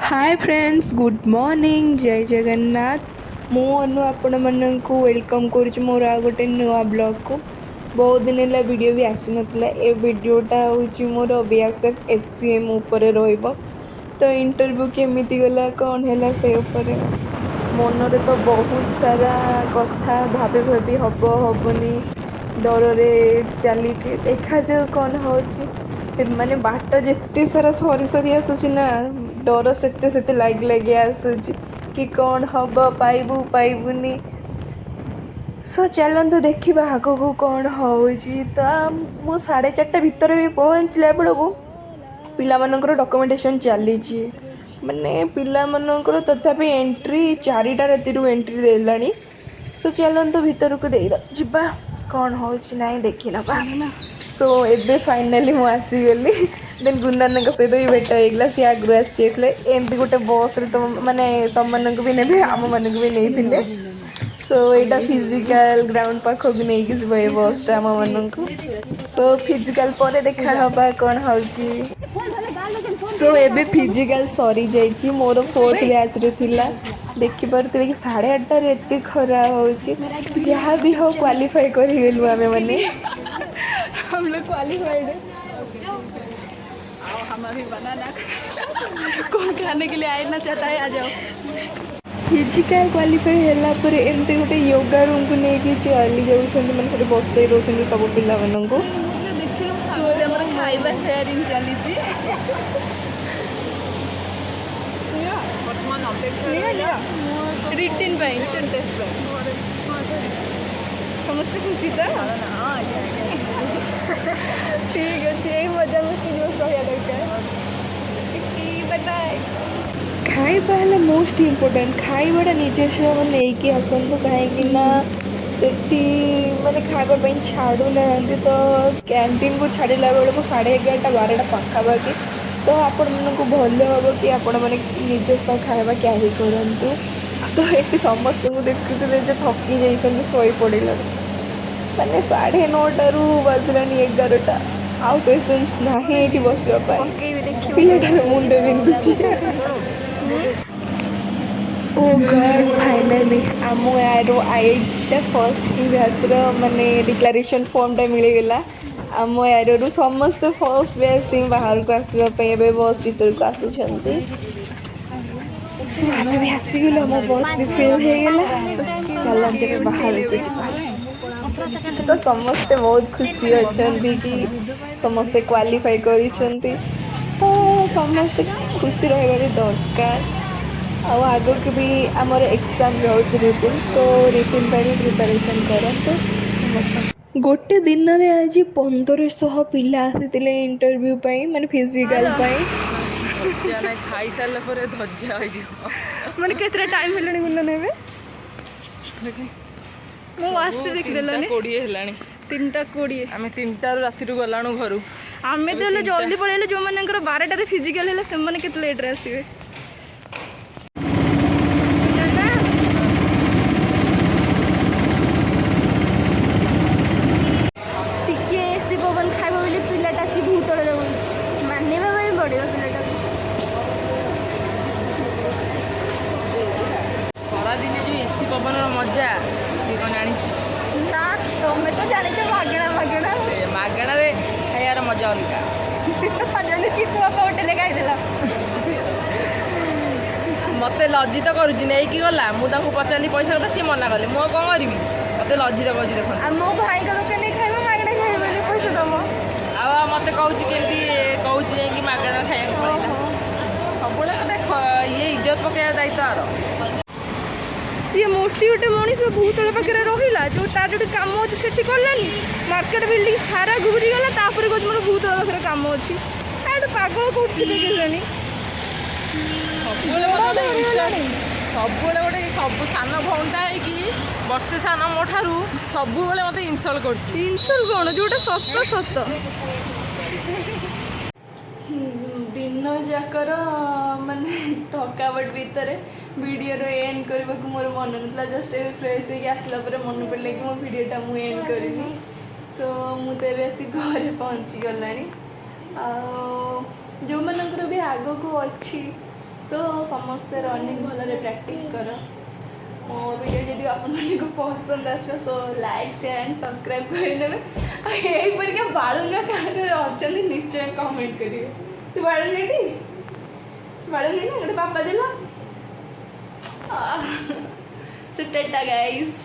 Hi friends, good morning, जय जगन्नाथ। मु अनु आपण माननकु वेलकम करुछु मोर आ गोटे नुआ ब्लॉग को। बहुत दिन है वीडियो भी आसी नथिला। ए वीडियोटा होची मोर बीएसएफ एससीएम ऊपर रहइबो। तो इंटरव्यू केमिति गला कौन हैला से ऊपर मनरे तो बहुत सारा कथा भाभी भाभी हब हबनी डर रे चली देखा जो कौन होची। माने बाट जेते सारा सरी सरी आसुची ना, डर सेते सेते लगी आसुची कि कौन हब, पाइबू पाइबुनी। सो चलतु देखा आग को कौन होची। तो मु 4:30 भितर भी पहुँचला बेलू पिलामानकर डॉक्यूमेंटेशन चली माने पिलामानकर तथापि एंट्री 4टा राति एंट्री देलानी। सो चलतु भितर को जीवा कौन होची नहीं देखी नबा। सो एबे फाइनाली मु आसीगली। देन गुन्नानक सहित भी भेट होगा, सी आगु आसी एमती गोटे बस रे माने तुम मानक भी ने आम मानक भी नहीं। सो यहाँ फिजिकल ग्राउंड पाखक नहीं जीव ये बसटा आम मान को। सो फिजिकल पर देखा हवा कौन होची। सो एबे फिजिकल सरी जाइए, मोर 4th बैच रे थिला। देखि पारुथिबे कि 8:30 एते खरा होची। जहाँ भी हो क्वालिफाई कर गेलु आमे माने। हम लोग क्वालिफाइड है। आओ हम अभी बनाना कौन खाने के लिए आना चाहता है आ जाओ। फिजिकल क्वालिफाई होला पर एमती गोटे योगा रूम को लेकिन चली जाऊँ मैंने से बसई दौरान सब पिला मानू। खाଇବା ସେୟାରିଂ ଚାଲିଛି। ବର୍ତ୍ତମାନ ଅପେକ୍ଷା ରିଟିନ୍ ପାଇଁ ରିଟିନ୍ ଟେଷ୍ଟ ପାଇଁ ସମସ୍ତେ ଖୁସି ତ? ଠିକ୍ ଅଛି, ଏଇ ମଜାମସ୍ତି ଦିବସ ରହିବା ଦରକାର। खाइबा है मोस्ट इम्पोर्टेंट। खाइबाटा निजस्व नहीं आसतु कहीं सेठी मैंने खावाई छाड़ू ना। तो कैंटीन को छाड़ा बेलू 11:30 12टा पाखापाखि। तो आपण मानक भल हम कि आपण मैंने निजस्व खावा क्यारी करूँ। तो ये समस्त देखुए थकी जाइए शई पड़े मैंने 9:30 बजलानी 11टा। आउ पेसेंस ना ये बसवाई पिलाटार मुंड बिंधुची। ओ गॉड, फाइनाली आम यार आईटा फर्स्ट बैच माने डिक्लेरेशन फॉर्मटा मिलगला। आम यार समस्त फर्स्ट बैच बाहर को आसवाई बस भीतर को आसुंच। आम भी आसीगलु, आम बस भी फेल होगला। चलते बाहर को जावा। तो समस्ते बहुत खुशी अच्छा कि समस्ते क्वालिफाई करिसेंती। तो समस्ते खुशी रहिबार दरकार। आग के भी आमर एग्जाम रोज रिटिन। सो रिटिन भी प्रिपरेशन करते समस्त। गोटे दिन में आज 1500 पिला आसी इंटरव्यू माने फिजिकल खाई सारा पर धज्जा माने केतरा टाइम हेलानी गुन्ना नेबे मो वास्ट देखिदेलानी 20 हेलानी 3:20 आमे 3टा राति गलाणु घरु। आमे तो जल्दी पळेले जो मानकर 12टा रे फिजिकल हेले से माने केत लेट रे आसीबे। टिके एसी पवन खाइबो बोली पिलाटा सी भूतळ रे होइछ मानिबा भाई पड़ियो पिलाटा। खरा दिने जो एसी पवन मजा सी कोन आनी ना तमे तो जानि छ मागणा मागणा मागणा रे खाइयार मजा अलगा। जानि चितु बापा होटल खाइ देला मते लज्जित करूची नहीं कि गला मु ताको पचाली पैसा कथा सी मना कले मु कोन करबी मते लज्जित करूची। देखो आ मो भाई का दुकान नहीं खाइबो मागणा खाइबो बोली पैसा दमो आ मते कहूची केमती कहूची कि मागणा खाइया पड़िला सबले कते ये इज्जत पकेया दायित्व आरो। ये मोटी गोटे मनीष भूतल पाखे रहा जो तार जो कम अच्छे से कलानी मार्केट बिल्डिंग सारा घूरी गला तापर कह मोर भूतल पाखे कम अच्छी पागल कौटी देखेलानी सब गोटे सब सान भौंटा है वर्षे सान मो ठारू सब मत इनसल्ट कर इनसल्ट कौन जोटा सत सत दिन जाकर माने थकावट भितर वीडियो एंड करने को मोर मन ना जस्ट फ्रेश होगी आसला मन पड़े कि मो वीडियोटा मुझे एंड करनी। सो मुझे आसी घरे पहुँची गलानी। जो मनकर भी आग को अच्छी तो समस्ते रनिंग भल प्रैक्टिस कर मो वीडियो जदि आपको पसंद आस so like share and subscribe करदे यहीपरिका बालुंगा कहानी अच्छा निश्चय कमेंट करेंगे तू बालुंगाटी बालुंगा ना गोटे पापा दिल सो टाटा गाइस।